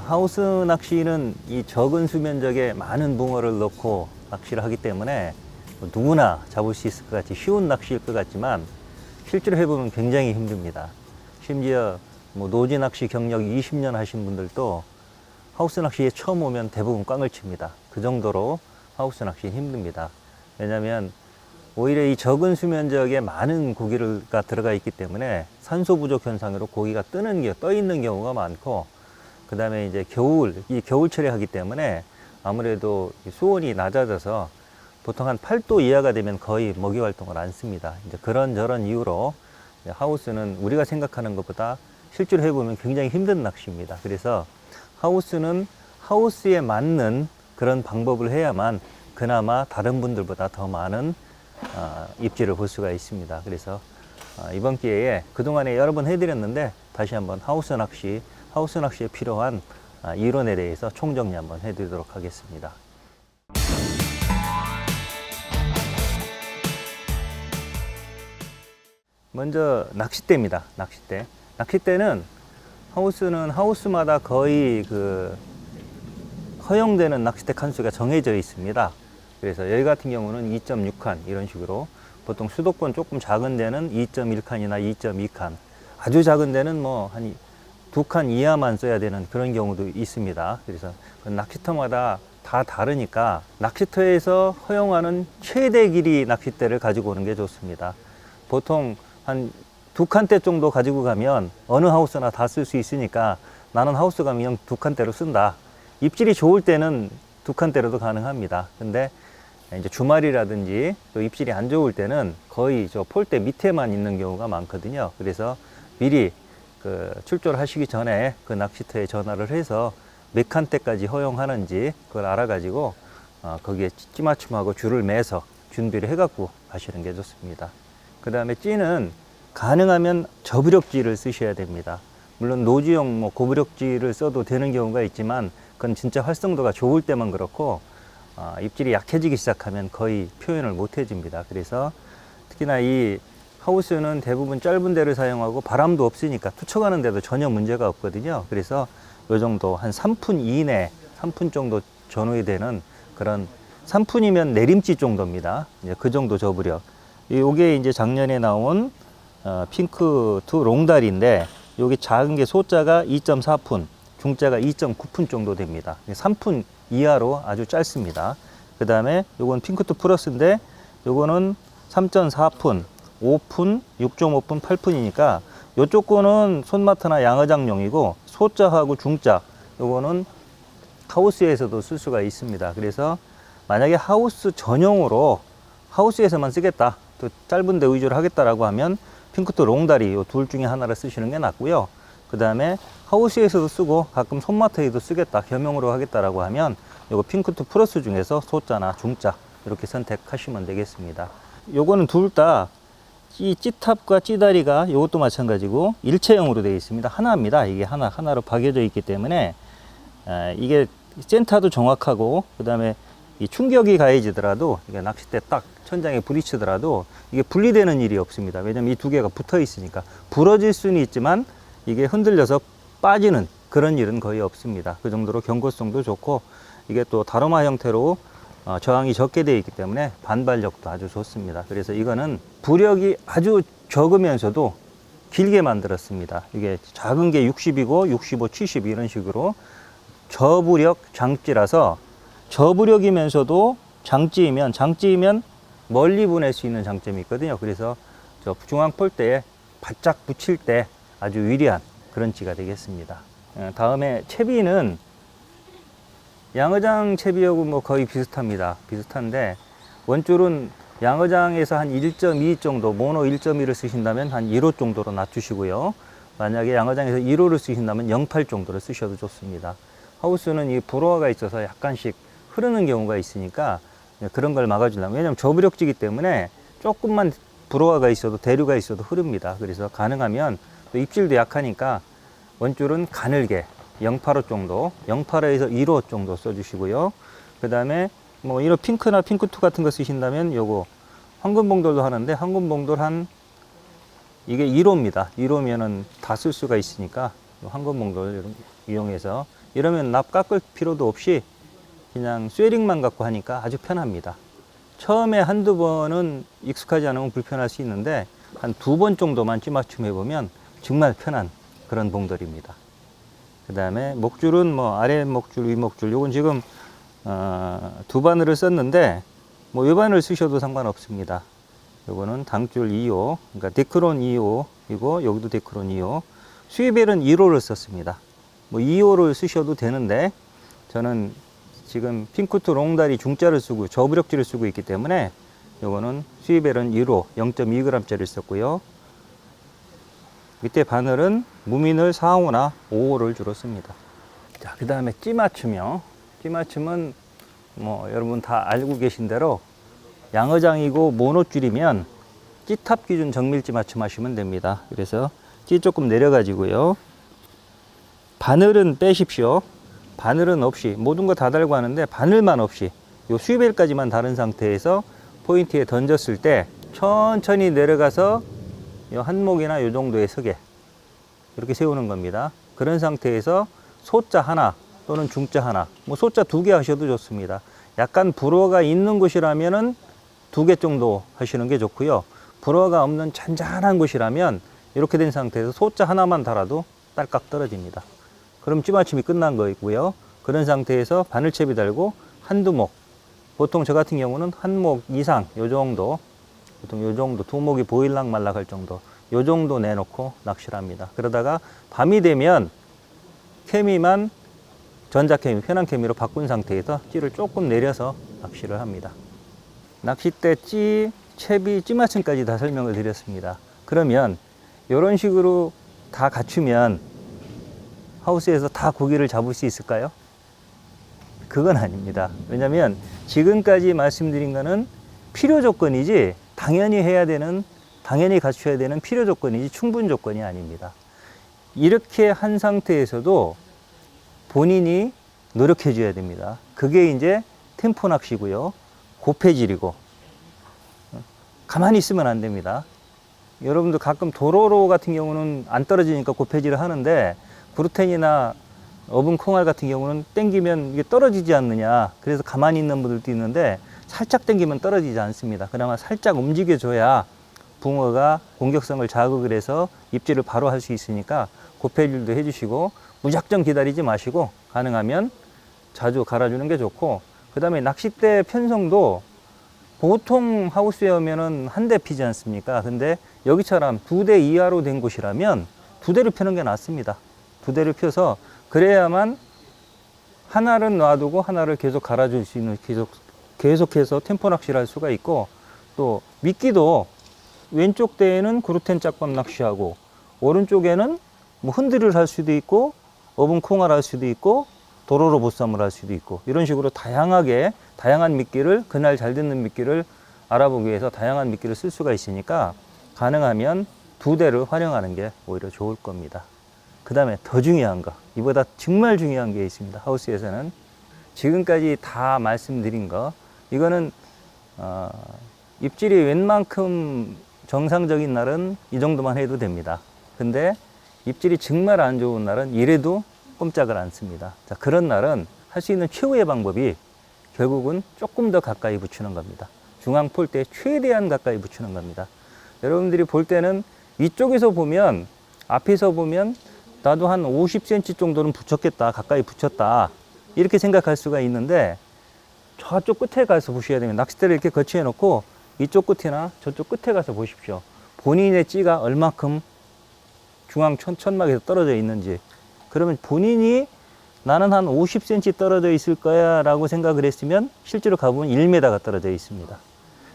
하우스 낚시는 이 적은 수면적에 많은 붕어를 넣고 낚시를 하기 때문에 누구나 잡을 수 있을 것 같이 쉬운 낚시일 것 같지만 실제로 해보면 굉장히 힘듭니다. 심지어 노지 낚시 경력 20년 하신 분들도 하우스 낚시에 처음 오면 대부분 꽝을 칩니다. 그 정도로 하우스 낚시는 힘듭니다. 왜냐하면 오히려 이 적은 수면적에 많은 고기가 들어가 있기 때문에 산소 부족 현상으로 고기가 떠 있는 경우가 많고, 그 다음에 이제 겨울철에 하기 때문에 아무래도 수온이 낮아져서 보통 한 8도 이하가 되면 거의 먹이 활동을 안 씁니다. 이제 그런저런 이유로 하우스는 우리가 생각하는 것보다 실제로 해보면 굉장히 힘든 낚시입니다. 그래서 하우스는 하우스에 맞는 그런 방법을 해야만 그나마 다른 분들보다 더 많은 입질을 볼 수가 있습니다. 그래서 이번 기회에 그동안에 여러 번 해드렸는데 다시 한번 하우스 낚시에 필요한 이론에 대해서 총정리 한번 해드리도록 하겠습니다. 먼저 낚싯대입니다. 낚싯대는 하우스는 하우스마다 거의 허용되는 낚싯대 칸수가 정해져 있습니다. 그래서 여기 같은 경우는 2.6칸 이런 식으로, 보통 수도권 조금 작은 데는 2.1칸이나 2.2칸, 아주 작은 데는 한 2칸 이하만 써야 되는 그런 경우도 있습니다. 그래서 낚시터마다 다 다르니까 낚시터에서 허용하는 최대 길이 낚싯대를 가지고 오는 게 좋습니다. 보통 한 2칸대 정도 가지고 가면 어느 하우스나 다 쓸 수 있으니까 나는 하우스 가면 그냥 2칸대로 쓴다. 입질이 좋을 때는 2칸대로도 가능합니다. 근데 이제 주말이라든지 또 입질이 안 좋을 때는 거의 저 폴대 밑에만 있는 경우가 많거든요. 그래서 미리 출조를 하시기 전에 그 낚시터에 전화를 해서 몇 칸대까지 허용하는지 그걸 알아가지고 거기에 찌맞춤하고 줄을 매서 준비를 해갖고 가시는 게 좋습니다. 그 다음에 찌는 가능하면 저부력찌를 쓰셔야 됩니다. 물론 노지용 고부력찌를 써도 되는 경우가 있지만 그건 진짜 활성도가 좋을 때만 그렇고, 입질이 약해지기 시작하면 거의 표현을 못 해줍니다. 그래서 특히나 이 하우스는 대부분 짧은 데를 사용하고 바람도 없으니까 투척하는 데도 전혀 문제가 없거든요. 그래서 요 정도 한 3푼 이내, 3푼 정도 전후에 되는 그런, 3푼이면 내림찌 정도입니다. 이제 그 정도 저부력. 요게 이제 작년에 나온 핑크2 롱다리인데, 여기 작은 게 소자가 2.4푼, 중자가 2.9푼 정도 됩니다. 3푼 이하로 아주 짧습니다. 그 다음에 요건 핑크2 플러스인데, 요거는 3.4푼, 5푼, 6.5푼, 8푼이니까 요쪽 거는 손마트나 양어장용이고, 소자하고 중자 요거는 하우스에서도 쓸 수가 있습니다. 그래서 만약에 하우스 전용으로 하우스에서만 쓰겠다, 또 짧은 데 위주로 하겠다라고 하면 핑크2 롱다리 요 둘 중에 하나를 쓰시는 게 낫고요. 그 다음에 하우스에서도 쓰고 가끔 손마트에도 쓰겠다, 겸용으로 하겠다라고 하면 요거 핑크2 플러스 중에서 소자나 중자 이렇게 선택하시면 되겠습니다. 요거는 둘 다 이 찌탑과 찌다리가 요것도 마찬가지고 일체형으로 되어 있습니다. 하나입니다. 이게 하나로 박여져 있기 때문에 이게 센터도 정확하고, 그 다음에 이 충격이 가해지더라도, 이게 낚싯대 딱 천장에 부딪히더라도 이게 분리되는 일이 없습니다. 왜냐면 이 두 개가 붙어 있으니까. 부러질 수는 있지만 이게 흔들려서 빠지는 그런 일은 거의 없습니다. 그 정도로 견고성도 좋고, 이게 또 다로마 형태로 저항이 적게 되어 있기 때문에 반발력도 아주 좋습니다. 그래서 이거는 부력이 아주 적으면서도 길게 만들었습니다. 이게 작은 게 60이고 65, 70 이런 식으로 저부력 장찌라서, 저부력이면서도 장찌이면 멀리 보낼 수 있는 장점이 있거든요. 그래서 저 중앙 폴대에 바짝 붙일 때 아주 위리한 그런 찌가 되겠습니다. 다음에 채비는 양어장 채비하고 거의 비슷한데, 원줄은 양어장에서 한 1.2 정도, 모노 1.2를 쓰신다면 한 1호 정도로 낮추시고요. 만약에 양어장에서 1호를 쓰신다면 0.8 정도를 쓰셔도 좋습니다. 하우스는 이 불호화가 있어서 약간씩 흐르는 경우가 있으니까 그런 걸 막아주려면, 왜냐면 저부력지기 때문에 조금만 불호화가 있어도, 대류가 있어도 흐릅니다. 그래서 가능하면 또 입질도 약하니까 원줄은 가늘게 0.85 정도, 0.85에서 1호 정도 써주시고요. 그 다음에 이런 핑크나 핑크2 같은 거 쓰신다면 요거 황금봉돌도 하는데, 황금봉돌 이게 1호입니다. 1호면은 다 쓸 수가 있으니까 황금봉돌 이용해서 이러면 납 깎을 필요도 없이 그냥 쇠링만 갖고 하니까 아주 편합니다. 처음에 한두 번은 익숙하지 않으면 불편할 수 있는데 한 2번 정도만 찌맞춤 해보면 정말 편한 그런 봉돌입니다. 그 다음에 목줄은 뭐 아래 목줄, 위 목줄, 요건 지금 2바늘을 썼는데 뭐 요 바늘 쓰셔도 상관없습니다. 요거는 당줄 2호, 그러니까 데크론 2호이고 여기도 데크론 2호. 수입벨은 1호를 썼습니다. 뭐 2호를 쓰셔도 되는데 저는 지금 핑크투 롱다리 중자를 쓰고 저부력지를 쓰고 있기 때문에 요거는 수입벨은 1호 0.2g짜리를 썼고요. 밑에 바늘은 무민을 4호나 5호를 주로 씁니다. 자, 그 다음에 찌맞춤이요. 찌맞춤은 뭐 여러분 다 알고 계신 대로 양어장이고 모노줄이면 찌탑 기준 정밀찌 맞춤 하시면 됩니다. 그래서 찌 조금 내려가지고요. 바늘은 빼십시오. 바늘은 없이 모든 거 다 달고 하는데 바늘만 없이 요 수입벨까지만 다른 상태에서 포인트에 던졌을 때 천천히 내려가서 요 한목이나 요 정도의 석에 이렇게 세우는 겁니다. 그런 상태에서 소자 하나 또는 중자 하나, 뭐 소자 2개 하셔도 좋습니다. 약간 불어가 있는 곳이라면은 2개 정도 하시는 게 좋고요. 불어가 없는 잔잔한 곳이라면 이렇게 된 상태에서 소자 하나만 달아도 딸깍 떨어집니다. 그럼 찌맞춤이 끝난 거이고요. 그런 상태에서 바늘채비 달고 한두 목, 보통 저 같은 경우는 한 목 이상, 요 정도, 보통 요 정도, 2목이 보일락 말락 할 정도, 요 정도 내놓고 낚시를 합니다. 그러다가 밤이 되면 케미만 전자케미, 편한케미로 바꾼 상태에서 찌를 조금 내려서 낚시를 합니다. 낚싯대 찌, 채비, 찌맞춤까지 다 설명을 드렸습니다. 그러면 이런 식으로 다 갖추면 하우스에서 다 고기를 잡을 수 있을까요? 그건 아닙니다. 왜냐하면 지금까지 말씀드린 거는 필요 조건이지 당연히 해야 되는, 당연히 갖춰야 되는 필요 조건이지 충분 조건이 아닙니다. 이렇게 한 상태에서도 본인이 노력해 줘야 됩니다. 그게 이제 템포 낚시고요. 고폐질이고 가만히 있으면 안 됩니다. 여러분들 가끔 도로로 같은 경우는 안 떨어지니까 고폐질을 하는데 그루텐이나 어분 콩알 같은 경우는 땡기면 이게 떨어지지 않느냐, 그래서 가만히 있는 분들도 있는데 살짝 땡기면 떨어지지 않습니다. 그나마 살짝 움직여줘야 붕어가 공격성을 자극을 해서 입질을 바로 할 수 있으니까 고폐질도 해주시고 무작정 기다리지 마시고 가능하면 자주 갈아주는 게 좋고, 그 다음에 낚싯대 편성도 보통 하우스에 오면은 한 대 피지 않습니까? 근데 여기처럼 2대 이하로 된 곳이라면 2대를 펴는 게 낫습니다. 2대를 펴서 그래야만 하나를 놔두고 하나를 계속 갈아줄 수 있는, 계속해서 템포 낚시를 할 수가 있고, 또 미끼도 왼쪽 대에는 그루텐 짝밤 낚시하고 오른쪽에는 뭐 흔들을 할 수도 있고 어분 콩알 할 수도 있고 도로로 보쌈을 할 수도 있고, 이런 식으로 다양하게 다양한 미끼를, 그날 잘 듣는 미끼를 알아보기 위해서 다양한 미끼를 쓸 수가 있으니까 가능하면 2대를 활용하는 게 오히려 좋을 겁니다. 그 다음에 더 중요한 거, 이보다 정말 중요한 게 있습니다. 하우스에서는 지금까지 다 말씀드린 거, 이거는 입질이 웬만큼 정상적인 날은 이 정도만 해도 됩니다. 근데 입질이 정말 안 좋은 날은 이래도 꼼짝을 안 씁니다. 자, 그런 날은 할 수 있는 최후의 방법이 결국은 조금 더 가까이 붙이는 겁니다. 중앙 폴대에 최대한 가까이 붙이는 겁니다. 여러분들이 볼 때는 이쪽에서 보면, 앞에서 보면 나도 한 50cm 정도는 붙였겠다, 가까이 붙였다, 이렇게 생각할 수가 있는데 저쪽 끝에 가서 보셔야 됩니다. 낚싯대를 이렇게 거치해 놓고 이쪽 끝이나 저쪽 끝에 가서 보십시오. 본인의 찌가 얼마큼 중앙 천막에서 떨어져 있는지. 그러면 본인이 나는 한 50cm 떨어져 있을 거야 라고 생각을 했으면 실제로 가보면 1m가 떨어져 있습니다.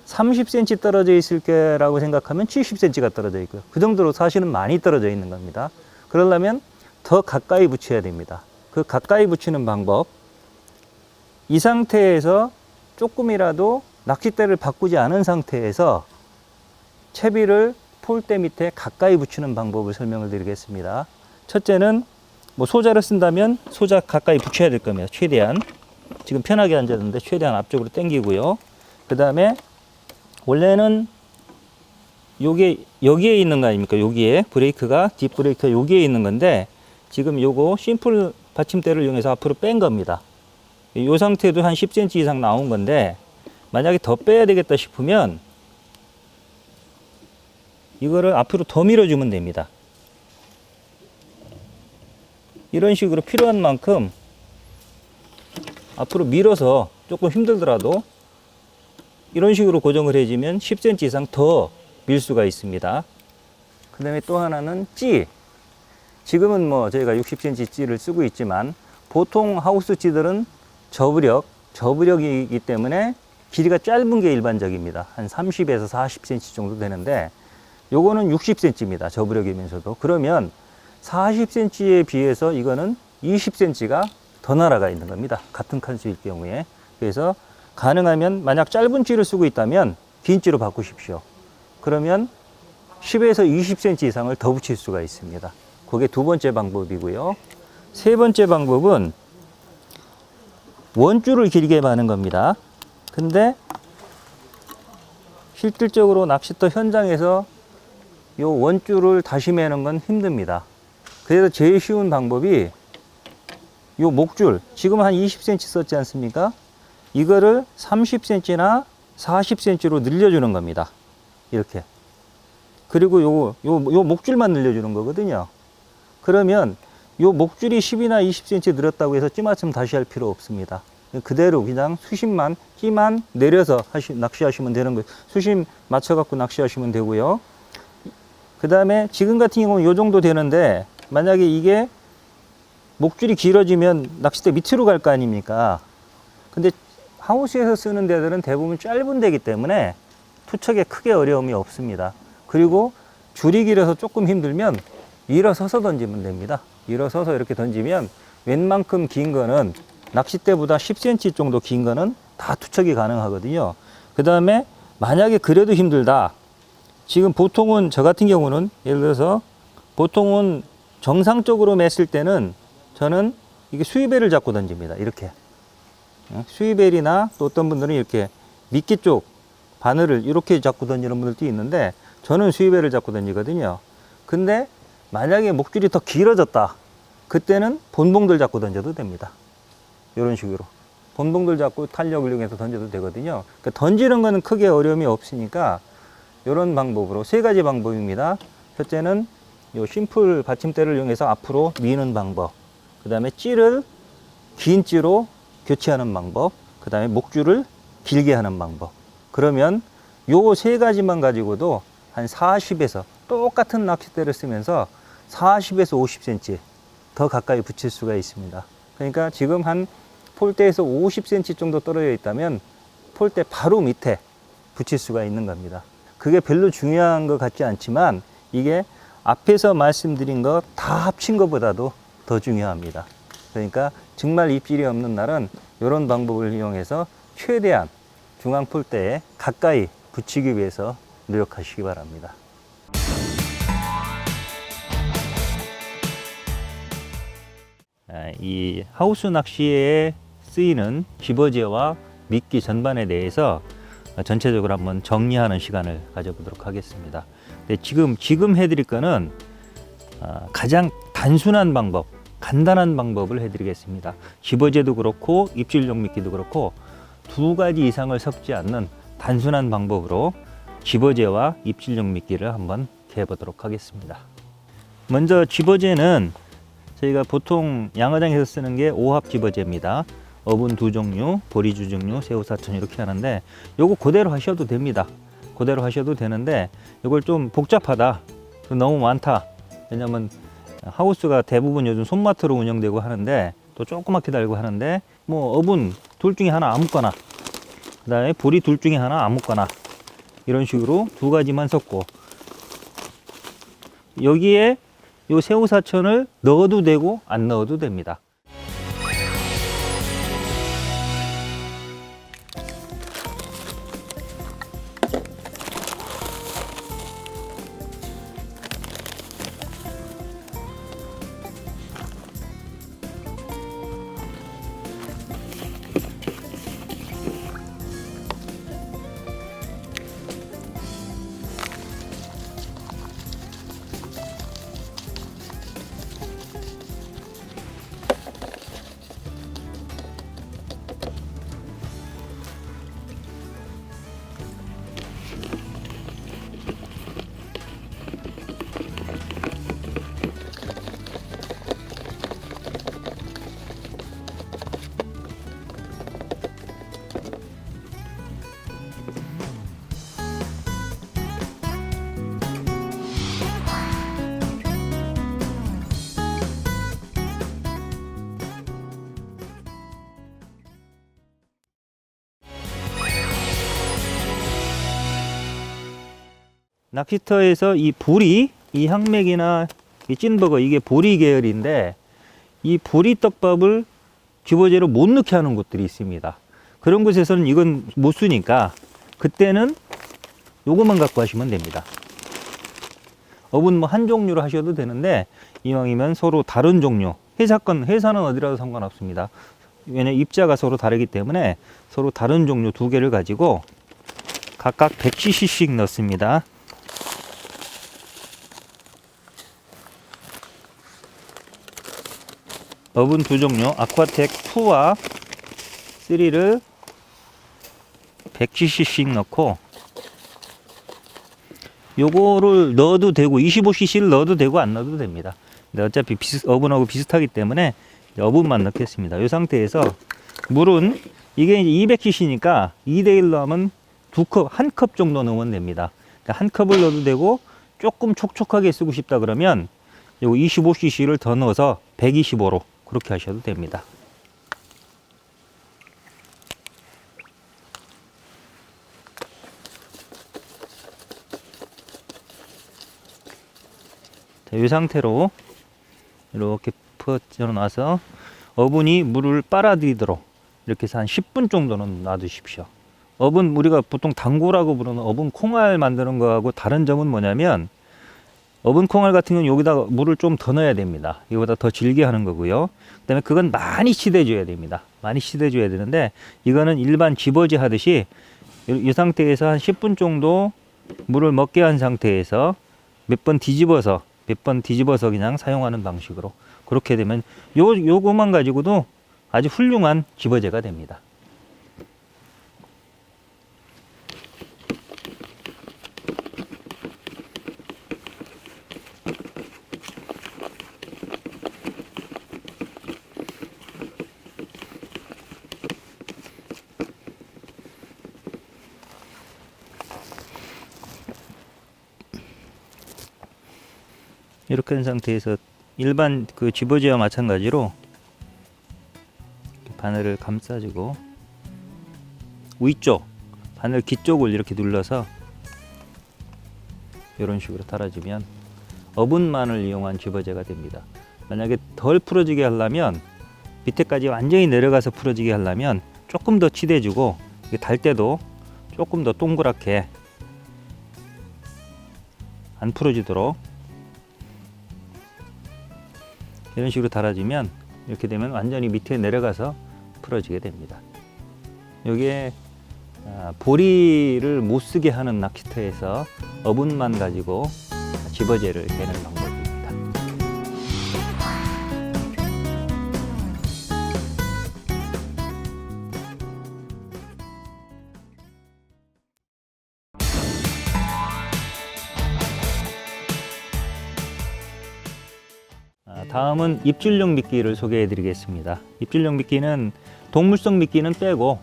30cm 떨어져 있을 거라고 생각하면 70cm가 떨어져 있고요. 그 정도로 사실은 많이 떨어져 있는 겁니다. 그러려면 더 가까이 붙여야 됩니다. 그 가까이 붙이는 방법, 이 상태에서 조금이라도 낚싯대를 바꾸지 않은 상태에서 채비를 폴대 밑에 가까이 붙이는 방법을 설명을 드리겠습니다. 첫째는 뭐 소자를 쓴다면 소자 가까이 붙여야 될 겁니다. 최대한. 지금 편하게 앉았는데 최대한 앞쪽으로 당기고요. 그 다음에 원래는 요게 여기에 있는 거 아닙니까? 여기에 브레이크가, 뒷 브레이크가 여기에 있는 건데 지금 요거 심플 받침대를 이용해서 앞으로 뺀 겁니다. 이 상태도 한 10cm 이상 나온 건데 만약에 더 빼야 되겠다 싶으면 이거를 앞으로 더 밀어주면 됩니다. 이런 식으로 필요한 만큼 앞으로 밀어서 조금 힘들더라도 이런 식으로 고정을 해주면 10cm 이상 더 밀 수가 있습니다. 그 다음에 또 하나는 찌. 지금은 뭐 저희가 60cm 찌를 쓰고 있지만 보통 하우스 찌들은 저부력이기 때문에 길이가 짧은 게 일반적입니다. 한 30에서 40cm 정도 되는데 요거는 60cm입니다. 저부력이면서도. 그러면 40cm에 비해서 이거는 20cm가 더 날아가 있는 겁니다. 같은 칸수일 경우에. 그래서 가능하면 만약 짧은 찌를 쓰고 있다면 긴 찌로 바꾸십시오. 그러면 10에서 20cm 이상을 더 붙일 수가 있습니다. 그게 두 번째 방법이고요. 세 번째 방법은 원줄을 길게 마는 겁니다. 근데 실질적으로 낚시터 현장에서 이 원줄을 다시 매는 건 힘듭니다. 그래서 제일 쉬운 방법이 이 목줄, 지금 한 20cm 썼지 않습니까? 이거를 30cm나 40cm로 늘려주는 겁니다. 이렇게. 그리고 요 목줄만 늘려주는 거거든요. 그러면 요 목줄이 10이나 20cm 늘었다고 해서 찌맞춤 다시 할 필요 없습니다. 그대로 그냥 수심만, 끼만 내려서 낚시하시면 되는 거예요. 수심 맞춰갖고 낚시하시면 되고요. 그 다음에 지금 같은 경우는 요 정도 되는데 만약에 이게 목줄이 길어지면 낚싯대 밑으로 갈 거 아닙니까? 근데 하우스에서 쓰는 데들은 대부분 짧은 데기 때문에 투척에 크게 어려움이 없습니다. 그리고 줄이 길어서 조금 힘들면 일어서서 던지면 됩니다. 일어서서 이렇게 던지면 웬만큼 긴 거는 낚싯대보다 10cm 정도 긴 거는 다 투척이 가능하거든요. 그 다음에 만약에 그래도 힘들다. 지금 보통은 저 같은 경우는 예를 들어서 보통은 정상적으로 맸을 때는 저는 이게 수위벨을 잡고 던집니다. 이렇게. 수위벨이나 또 어떤 분들은 이렇게 미끼 쪽 바늘을 이렇게 잡고 던지는 분들도 있는데 저는 수위벨을 잡고 던지거든요. 근데 만약에 목줄이 더 길어졌다. 그때는 본봉들 잡고 던져도 됩니다. 이런 식으로. 본봉들 잡고 탄력을 이용해서 던져도 되거든요. 그러니까 던지는 거는 크게 어려움이 없으니까 이런 방법으로 세 가지 방법입니다. 첫째는 요 심플 받침대를 이용해서 앞으로 미는 방법. 그 다음에 찌를 긴 찌로 교체하는 방법. 그 다음에 목줄을 길게 하는 방법. 그러면 요 세 가지만 가지고도 한 40에서 똑같은 낚싯대를 쓰면서 40에서 50cm 더 가까이 붙일 수가 있습니다. 그러니까 지금 한 폴대에서 50cm 정도 떨어져 있다면 폴대 바로 밑에 붙일 수가 있는 겁니다. 그게 별로 중요한 것 같지 않지만 이게 앞에서 말씀드린 거 다 합친 것보다도 더 중요합니다. 그러니까 정말 입질이 없는 날은 이런 방법을 이용해서 최대한 중앙 폴대에 가까이 붙이기 위해서 노력하시기 바랍니다. 이 하우스 낚시에 쓰이는 집어제와 미끼 전반에 대해서 전체적으로 한번 정리하는 시간을 가져보도록 하겠습니다. 근데 지금 해드릴 거는 가장 단순한 방법, 간단한 방법을 해드리겠습니다. 집어제도 그렇고 입질용 미끼도 그렇고 두 가지 이상을 섞지 않는 단순한 방법으로 집어제와 입질용 미끼를 한번 해보도록 하겠습니다. 먼저 집어제는 저희가 보통 양어장에서 쓰는 게 5합 집어제입니다. 어분 2종류, 보리 2종류, 새우 4천 이렇게 하는데 요거 그대로 하셔도 됩니다. 그대로 하셔도 되는데 이걸 좀 복잡하다, 너무 많다. 왜냐면 하우스가 대부분 요즘 손마트로 운영되고 하는데 또 조그맣게 달고 하는데 뭐 어분 둘 중에 하나 아무거나, 그 다음에 보리 둘 중에 하나 아무거나 이런 식으로 두 가지만 섞고 여기에 요 새우 4천을 넣어도 되고 안 넣어도 됩니다. 낚시터에서 이 보리, 이 항맥이나 이 찐버거, 이게 보리 계열인데 이 보리 떡밥을 집어제로 못 넣게 하는 곳들이 있습니다. 그런 곳에서는 이건 못 쓰니까 그때는 요것만 갖고 하시면 됩니다. 업은 뭐 한 종류로 하셔도 되는데 이왕이면 서로 다른 종류, 회사는 어디라도 상관없습니다. 왜냐면 입자가 서로 다르기 때문에 서로 다른 종류 두 개를 가지고 각각 100cc씩 넣습니다. 업은 두 종류, 아쿠아텍 2와 3를 100cc씩 넣고 요거를 넣어도 되고 25cc를 넣어도 되고 안 넣어도 됩니다. 근데 어차피 어분하고 비슷하기 때문에 어분만 넣겠습니다. 이 상태에서 물은 이게 이제 200cc니까 2대1로 하면 한 컵 정도 넣으면 됩니다. 그러니까 한 컵을 넣어도 되고 조금 촉촉하게 쓰고 싶다 그러면 요거 25cc를 더 넣어서 125로 그렇게 하셔도 됩니다. 자, 이 상태로 이렇게 퍼져 놔서 어분이 물을 빨아들이도록 이렇게 해서 한 10분 정도는 놔두십시오. 어분, 우리가 보통 당고라고 부르는 어분 콩알 만드는 거하고 다른 점은 뭐냐면 어분 콩알 같은 경우는 여기다 물을 좀 더 넣어야 됩니다. 이거보다 더 질게 하는 거고요. 그 다음에 그건 많이 씻어줘야 됩니다. 많이 씻어줘야 되는데 이거는 일반 집어지 하듯이 이 상태에서 한 10분 정도 물을 먹게 한 상태에서 몇 번 뒤집어서 그냥 사용하는 방식으로 그렇게 되면 요거만 가지고도 아주 훌륭한 집어제가 됩니다. 이렇게 된 상태에서 일반 그 집어지와 마찬가지로 바늘을 감싸주고 위쪽 바늘 뒤쪽을 이렇게 눌러서 이런 식으로 달아주면 어분만을 이용한 집어제가 됩니다. 만약에 덜 풀어지게 하려면 밑에까지 완전히 내려가서 풀어지게 하려면 조금 더 치대주고 달 때도 조금 더 동그랗게 안 풀어지도록 이런 식으로 달아주면 이렇게 되면 완전히 밑에 내려가서 풀어지게 됩니다. 이게 보리를 못 쓰게 하는 낚시터에서 어분만 가지고 집어제를 개는 방법입니다. 다음은 입질용 미끼를 소개해 드리겠습니다. 입질용 미끼는 동물성 미끼는 빼고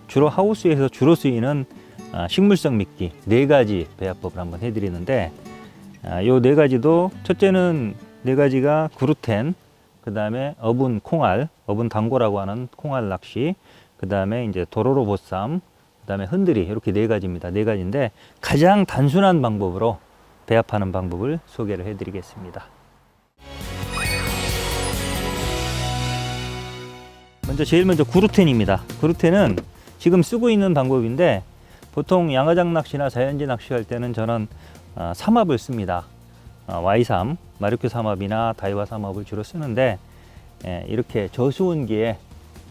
주로 하우스에서 주로 쓰이는 식물성 미끼 4가지 배합법을 한번 해드리는데 요 4가지도 첫째는 4가지가 그루텐, 그 다음에 어분 콩알, 어분 당고라고 하는 콩알 낚시, 그 다음에 이제 도로로 보쌈, 그 다음에 흔들이 이렇게 4가지입니다. 4가지인데 가장 단순한 방법으로 배합하는 방법을 소개를 해드리겠습니다. 제일 먼저 그루텐입니다. 그루텐은 지금 쓰고 있는 방법인데 보통 양어장 낚시나 자연지 낚시할 때는 저는 삼합을 씁니다. Y3, 마르큐 삼합이나 다이와 삼합을 주로 쓰는데 이렇게 저수온기에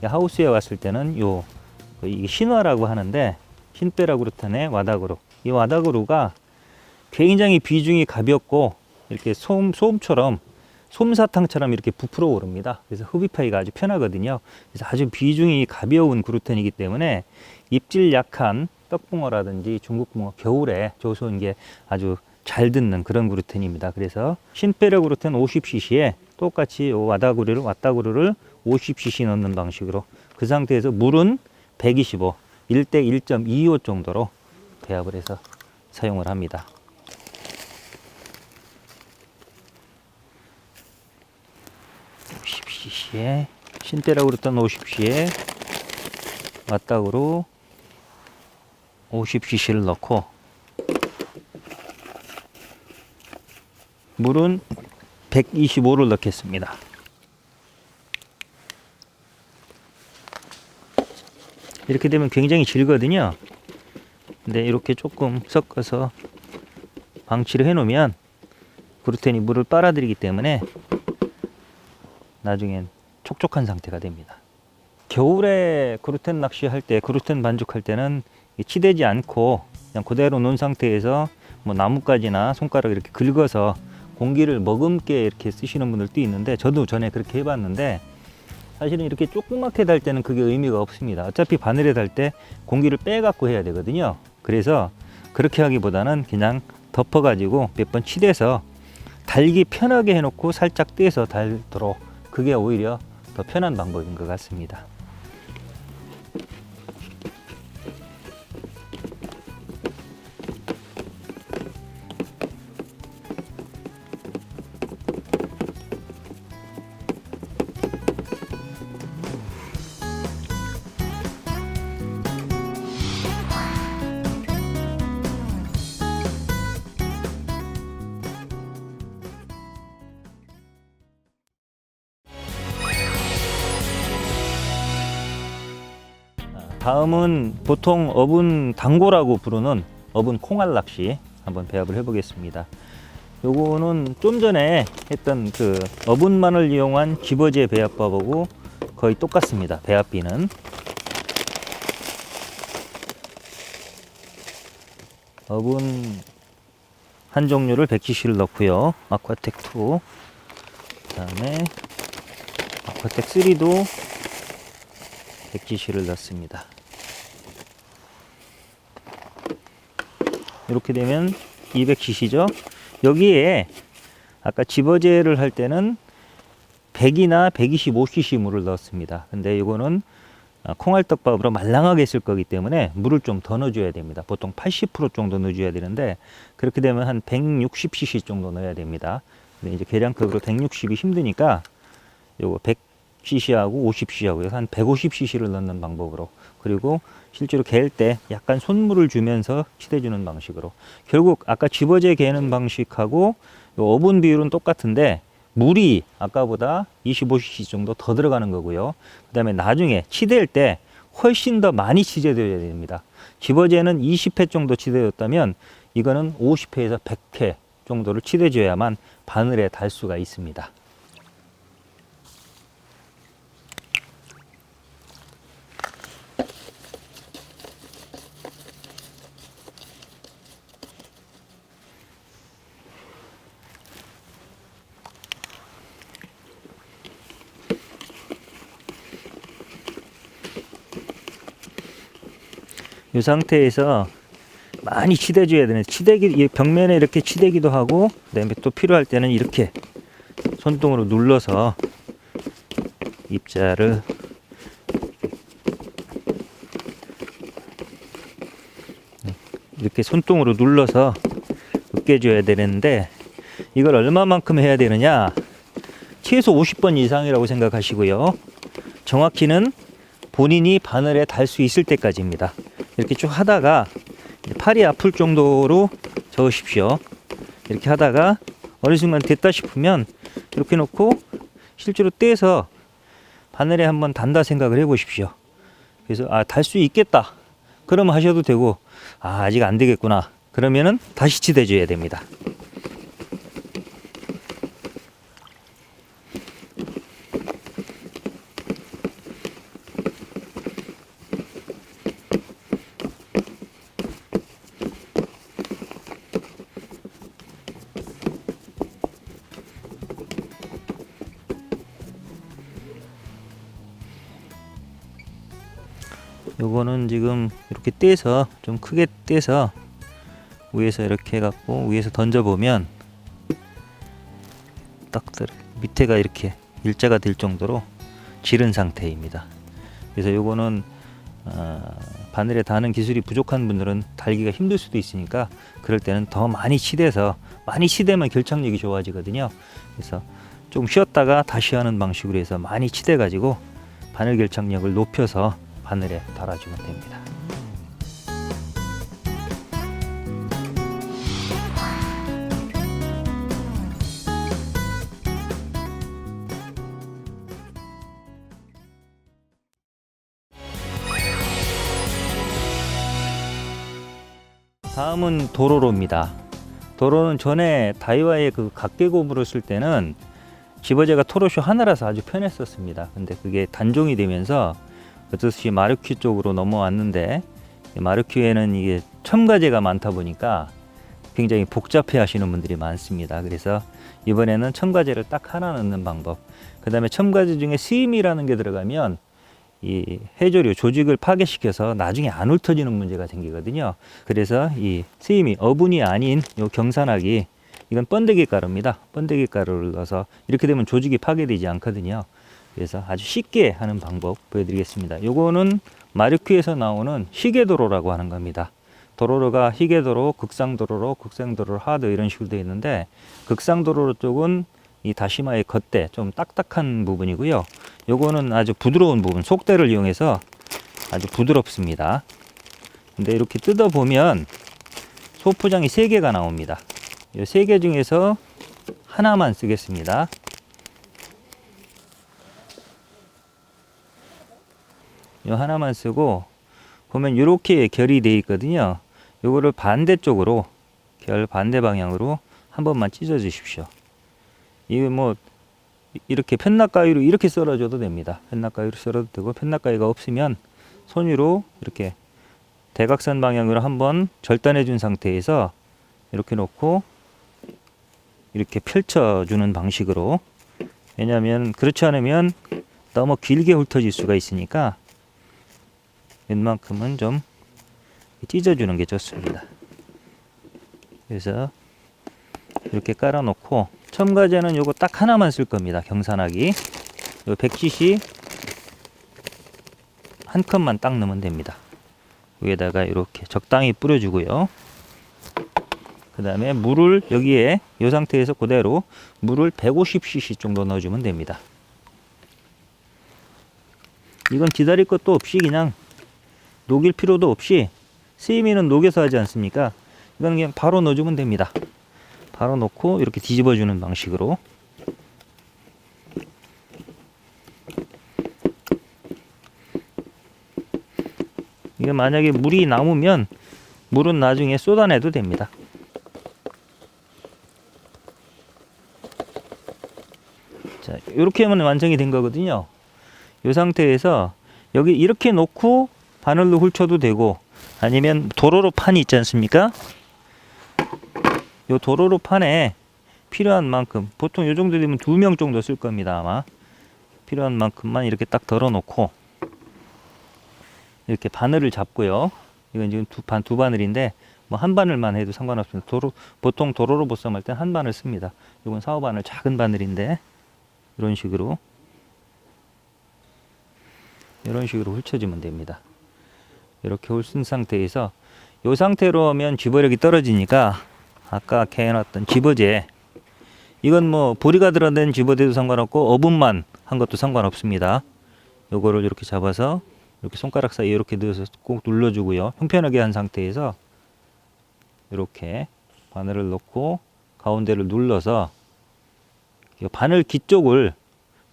하우스에 왔을 때는 이게 신화라고 하는데 신베라 그루텐의 와다그루, 이 와다그루가 굉장히 비중이 가볍고 이렇게 솜처럼 솜사탕처럼 이렇게 부풀어 오릅니다. 그래서 흡입하기가 아주 편하거든요. 그래서 아주 비중이 가벼운 그루텐이기 때문에 입질 약한 떡붕어라든지 중국붕어 겨울에 저수온기에 아주 잘 듣는 그런 그루텐입니다. 그래서 신페르 그루텐 50cc에 똑같이 와다그루를 50cc 넣는 방식으로 그 상태에서 물은 125, 1대 1.25 정도로 배합을 해서 사용을 합니다. cc에 신때라고 그랬던 50cc에 맞닥으로 50cc를 넣고 물은 125를 넣겠습니다. 이렇게 되면 굉장히 질거든요. 근데 이렇게 조금 섞어서 방치를 해 놓으면 그루텐이 물을 빨아들이기 때문에 나중엔 촉촉한 상태가 됩니다. 겨울에 그루텐 낚시할 때, 그루텐 반죽할 때는 치대지 않고 그냥 그대로 놓은 상태에서 뭐 나뭇가지나 손가락 이렇게 긁어서 공기를 머금게 이렇게 쓰시는 분들도 있는데, 저도 전에 그렇게 해봤는데 사실은 이렇게 조그맣게 달 때는 그게 의미가 없습니다. 어차피 바늘에 달 때 공기를 빼갖고 해야 되거든요. 그래서 그렇게 하기보다는 그냥 덮어가지고 몇 번 치대서 달기 편하게 해놓고 살짝 떼서 달도록, 그게 오히려 더 편한 방법인 것 같습니다. 다음은 보통 어분 당고라고 부르는 어분 콩알 낚시 한번 배합을 해 보겠습니다. 요거는 좀 전에 했던 그 어분만을 이용한 집어제 배합법하고 거의 똑같습니다. 배합비는 어분 한 종류를 100cc를 넣고요. 아쿠아텍 2, 그 다음에 아쿠아텍 3도 100cc를 넣습니다. 이렇게 되면 200cc죠. 여기에 아까 집어제를 할 때는 100이나 125cc 물을 넣었습니다. 근데 이거는 콩알떡밥으로 말랑하게 쓸 거기 때문에 물을 좀 더 넣어줘야 됩니다. 보통 80% 정도 넣어줘야 되는데, 그렇게 되면 한 160cc 정도 넣어야 됩니다. 근데 이제 계량컵으로 160이 힘드니까 요거 100cc하고 50cc하고 한 150cc를 넣는 방법으로, 그리고 실제로 개일 때 약간 손물을 주면서 치대주는 방식으로, 결국 아까 집어제 개는 방식하고 어분 비율은 똑같은데 물이 아까보다 25cc 정도 더 들어가는 거고요. 그 다음에 나중에 치댈 때 훨씬 더 많이 치대줘야 됩니다. 집어제는 20회 정도 치대줬다면 이거는 50회에서 100회 정도를 치대줘야만 바늘에 달 수가 있습니다. 이 상태에서 많이 치대줘야 되는, 치대기 벽면에 이렇게 치대기도 하고, 그다음에 또 필요할 때는 이렇게 손등으로 눌러서 입자를 이렇게 손등으로 눌러서 으깨줘야 되는데, 이걸 얼마만큼 해야 되느냐, 최소 50번 이상이라고 생각하시고요. 정확히는 본인이 바늘에 달 수 있을 때까지입니다. 이렇게 쭉 하다가 팔이 아플 정도로 저으십시오. 이렇게 하다가 어느 순간 됐다 싶으면 이렇게 놓고 실제로 떼서 바늘에 한번 단다 생각을 해 보십시오. 그래서 달 수 있겠다 그러면 하셔도 되고, 아직 안 되겠구나 그러면은 다시 치대줘야 됩니다. 요거는 지금 이렇게 떼서, 좀 크게 떼서 위에서 이렇게 해갖고 위에서 던져보면 딱 밑에가 이렇게 일자가 될 정도로 지른 상태입니다. 그래서 요거는 바늘에 다는 기술이 부족한 분들은 달기가 힘들 수도 있으니까, 그럴 때는 더 많이 치대서, 많이 치대면 결착력이 좋아지거든요. 그래서 좀 쉬었다가 다시 하는 방식으로 해서 많이 치대 가지고 바늘 결착력을 높여서 바늘에 달아주면 됩니다. 다음은 도로로입니다. 도로는 전에 다이와의 그 각계고무를 쓸 때는 집어제가 토로쇼 하나라서 아주 편했었습니다. 근데 그게 단종이 되면서 어쩌시 마르큐 쪽으로 넘어왔는데, 마르큐에는 이게 첨가제가 많다 보니까 굉장히 복잡해 하시는 분들이 많습니다. 그래서 이번에는 첨가제를 딱 하나 넣는 방법, 그 다음에 첨가제 중에 스임이라는 게 들어가면 이 해조류 조직을 파괴시켜서 나중에 안 훑어지는 문제가 생기거든요. 그래서 이 스임이 어분이 아닌 요 경산하기, 이건 번데기 가루입니다. 번데기 가루를 넣어서 이렇게 되면 조직이 파괴되지 않거든요. 그래서 아주 쉽게 하는 방법 보여드리겠습니다. 요거는 마르큐에서 나오는 희계도로라고 하는 겁니다. 도로로가 희계도로, 극상도로로, 극상도로 하드 이런 식으로 되어 있는데, 극상도로 쪽은 이 다시마의 겉대 좀 딱딱한 부분이고요. 요거는 아주 부드러운 부분, 속대를 이용해서 아주 부드럽습니다. 근데 이렇게 뜯어 보면 소포장이 3개가 나옵니다. 이 3개 중에서 하나만 쓰겠습니다. 이 하나만 쓰고, 보면 이렇게 결이 되어 있거든요. 요거를 반대쪽으로, 결 반대 방향으로 한 번만 찢어 주십시오. 이거 뭐 이렇게 펜낙가위로 이렇게 썰어줘도 됩니다. 펜낙가위로 썰어도 되고, 펜낙가위가 없으면 손으로 이렇게 대각선 방향으로 한번 절단해 준 상태에서 이렇게 놓고 이렇게 펼쳐주는 방식으로, 왜냐하면 그렇지 않으면 너무 길게 훑어질 수가 있으니까 웬만큼은 좀 찢어주는 게 좋습니다. 그래서 이렇게 깔아 놓고, 첨가제는 요거 딱 하나만 쓸 겁니다. 경산하기 요 100cc 한 컵만 딱 넣으면 됩니다. 위에다가 이렇게 적당히 뿌려주고요. 그 다음에 물을 여기에 이 상태에서 그대로 물을 150cc 정도 넣어주면 됩니다. 이건 기다릴 것도 없이 그냥 녹일 필요도 없이, 스이미는 녹여서 하지 않습니까? 이건 그냥 바로 넣어주면 됩니다. 바로 넣고 이렇게 뒤집어주는 방식으로. 이게 만약에 물이 남으면 물은 나중에 쏟아내도 됩니다. 자, 이렇게 하면 완성이 된 거거든요. 이 상태에서 여기 이렇게 놓고 바늘로 훑혀도 되고, 아니면 도로로 판이 있지 않습니까? 이 도로로 판에 필요한 만큼, 보통 이 정도 되면 2명 정도 쓸 겁니다. 아마 필요한 만큼만 이렇게 딱 덜어 놓고 이렇게 바늘을 잡고요. 이건 지금 두 바늘인데 뭐 한 바늘만 해도 상관없습니다. 보통 도로로 보쌈할 때 한 바늘 씁니다. 이건 4-5바늘 작은 바늘인데, 이런 식으로 훑혀주면 됩니다. 이렇게 훑은 상태에서, 이 상태로 하면 집어력이 떨어지니까 아까 개해놨던 집어제, 이건 뭐 보리가 들어간 집어제도 상관없고 어분만 한 것도 상관없습니다. 요거를 이렇게 잡아서 이렇게 손가락 사이에 이렇게 넣어서 꼭 눌러주고요. 형편하게 한 상태에서 이렇게 바늘을 넣고 가운데를 눌러서 이 바늘 뒤쪽을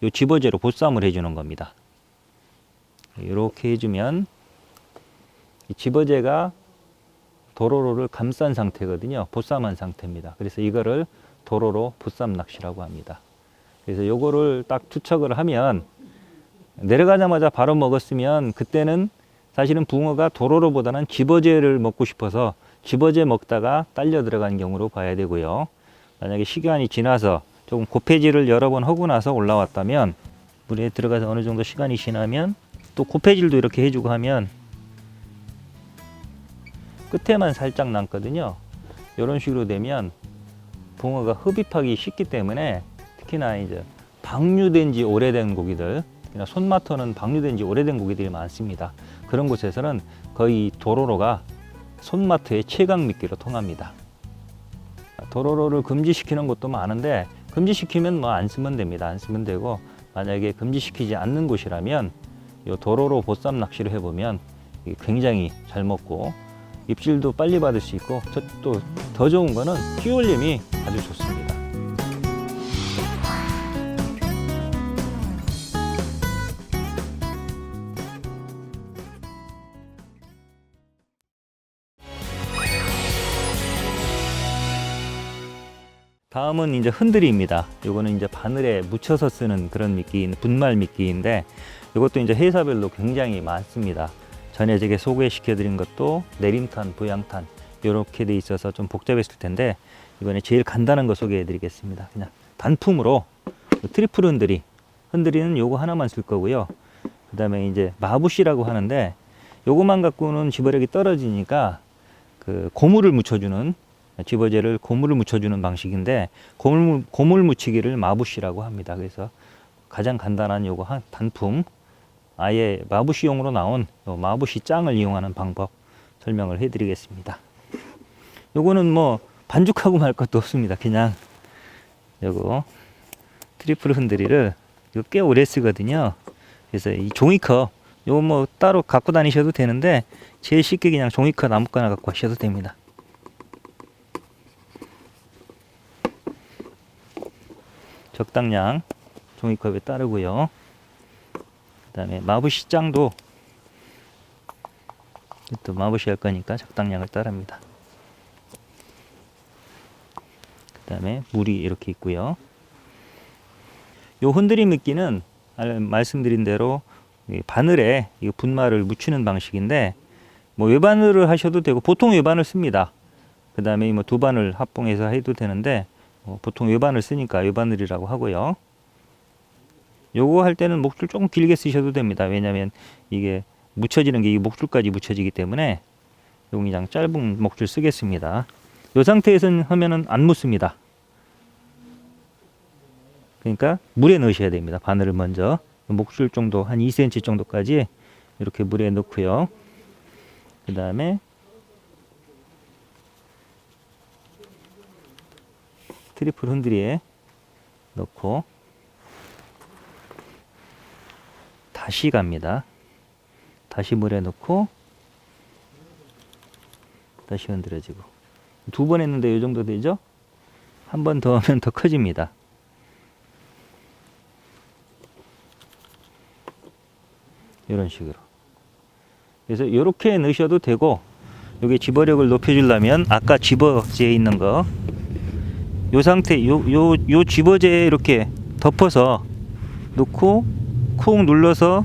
요 집어제로 보쌈을 해주는 겁니다. 이렇게 해주면 이 집어제가 도로로를 감싼 상태거든요. 보쌈한 상태입니다. 그래서 이거를 도로로 보쌈 낚시라고 합니다. 그래서 요거를 딱 투척을 하면, 내려가자마자 바로 먹었으면 그때는 사실은 붕어가 도로로보다는 집어제를 먹고 싶어서 집어제 먹다가 딸려 들어간 경우로 봐야 되고요. 만약에 시간이 지나서 조금 고폐질을 여러 번 하고 나서 올라왔다면, 물에 들어가서 어느 정도 시간이 지나면 또 고폐질도 이렇게 해주고 하면 끝에만 살짝 남거든요. 이런 식으로 되면 붕어가 흡입하기 쉽기 때문에, 특히나 이제 방류된 지 오래된 고기들, 특히나 손마터는 방류된 지 오래된 고기들이 많습니다. 그런 곳에서는 거의 도로로가 손마터의 최강 미끼로 통합니다. 도로로를 금지시키는 곳도 많은데, 금지시키면 뭐 안 쓰면 됩니다. 안 쓰면 되고, 만약에 금지시키지 않는 곳이라면 이 도로로 보쌈 낚시를 해보면 굉장히 잘 먹고 입질도 빨리 받을 수 있고, 또 더 좋은 거는 휘올림이 아주 좋습니다. 다음은 이제 흔들이입니다. 요거는 이제 바늘에 묻혀서 쓰는 그런 미끼, 분말 미끼인데 이것도 이제 회사별로 굉장히 많습니다. 전에 제가 소개시켜 드린 것도 내림탄, 부양탄 이렇게 돼 있어서 좀 복잡했을 텐데 이번에 제일 간단한 거 소개해 드리겠습니다. 그냥 단품으로 트리플 흔들이는 요거 하나만 쓸 거고요. 그 다음에 이제 마부시라고 하는데 요거만 갖고는 집어력이 떨어지니까 그 고무를 묻혀주는, 집어제를 고무를 묻혀주는 방식인데 고물 묻히기를 마부시라고 합니다. 그래서 가장 간단한 요거 한 단품, 아예 마부시용으로 나온 요 마부시 짱을 이용하는 방법 설명을 해 드리겠습니다. 요거는 뭐 반죽하고 말 것도 없습니다. 그냥 요거 트리플 흔들이를 이거 꽤 오래 쓰거든요. 그래서 이 종이컵 요거 뭐 따로 갖고 다니셔도 되는데 제일 쉽게 그냥 종이컵 아무거나 갖고 가셔도 됩니다. 적당량 종이컵에 따르고요. 그 다음에 마부시 짱도 또 마부시 할 거니까 적당량을 따릅니다. 그 다음에 물이 이렇게 있고요. 요 흔들이 미끼는 말씀드린 대로 바늘에 이 분말을 묻히는 방식인데 뭐 외바늘을 하셔도 되고 보통 외바늘 씁니다. 그 다음에 뭐 두 바늘 합봉해서 해도 되는데 보통 외바늘 쓰니까 외바늘이라고 하고요. 요거 할 때는 목줄 조금 길게 쓰셔도 됩니다. 왜냐하면 이게 묻혀지는 게 이 목줄까지 묻혀지기 때문에 요거 그냥 짧은 목줄 쓰겠습니다. 요 상태에서는 하면은 안 묻습니다. 그러니까 물에 넣으셔야 됩니다. 바늘을 먼저 목줄 정도 한 2cm 정도까지 이렇게 물에 넣고요. 그 다음에 트리플 흔들이에 넣고 다시 갑니다. 다시 물에 넣고 다시 흔들어지고 두 번 했는데 이 정도 되죠? 한 번 더 하면 더 커집니다. 이런 식으로. 그래서 이렇게 넣으셔도 되고, 여기 집어력을 높여주려면 아까 집어제에 있는 거, 요 상태, 요 집어제에 이렇게 덮어서 놓고 쿵 눌러서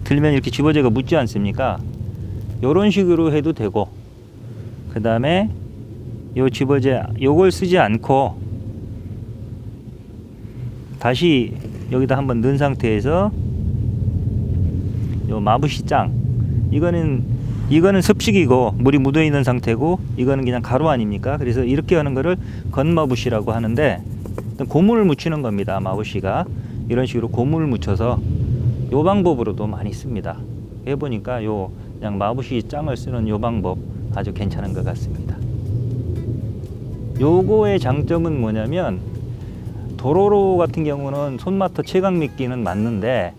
들면 이렇게 집어제가 묻지 않습니까? 요런 식으로 해도 되고, 그 다음에 요 집어제, 요걸 쓰지 않고 다시 여기다 한번 넣은 상태에서 요 마부시 짱, 이거는 습식이고 물이 묻어 있는 상태고 이거는 그냥 가루 아닙니까? 그래서 이렇게 하는 거를 건마부시라고 하는데 고무를 묻히는 겁니다. 마부시가 이런 식으로 고무를 묻혀서 요 방법으로도 많이 씁니다. 해보니까 요 그냥 마부시 짱을 쓰는 요 방법 아주 괜찮은 것 같습니다. 요거의 장점은 뭐냐면 도로로 같은 경우는 손마터 채광 미끼는 맞는데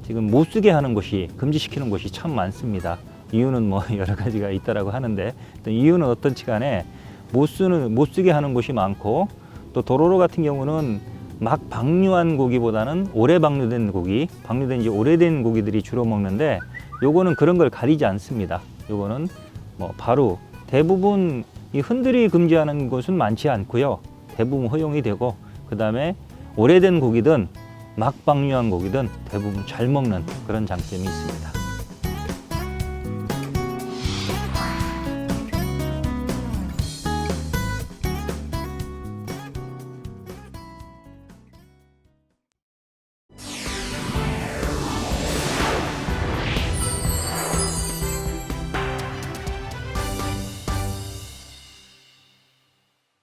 지금 못 쓰게 하는 곳이, 금지시키는 곳이 참 많습니다. 이유는 뭐 여러 가지가 있다라고 하는데 이유는 어떤지 간에 못 쓰게 하는 곳이 많고, 또 도로로 같은 경우는 막 방류한 고기보다는 오래 방류된 고기, 방류된 지 오래된 고기들이 주로 먹는데 요거는 그런 걸 가리지 않습니다. 요거는 뭐 바로 대부분 이 흔들이 금지하는 곳은 많지 않고요. 대부분 허용이 되고, 그 다음에 오래된 고기든 막 방류한 고기든 대부분 잘 먹는 그런 장점이 있습니다.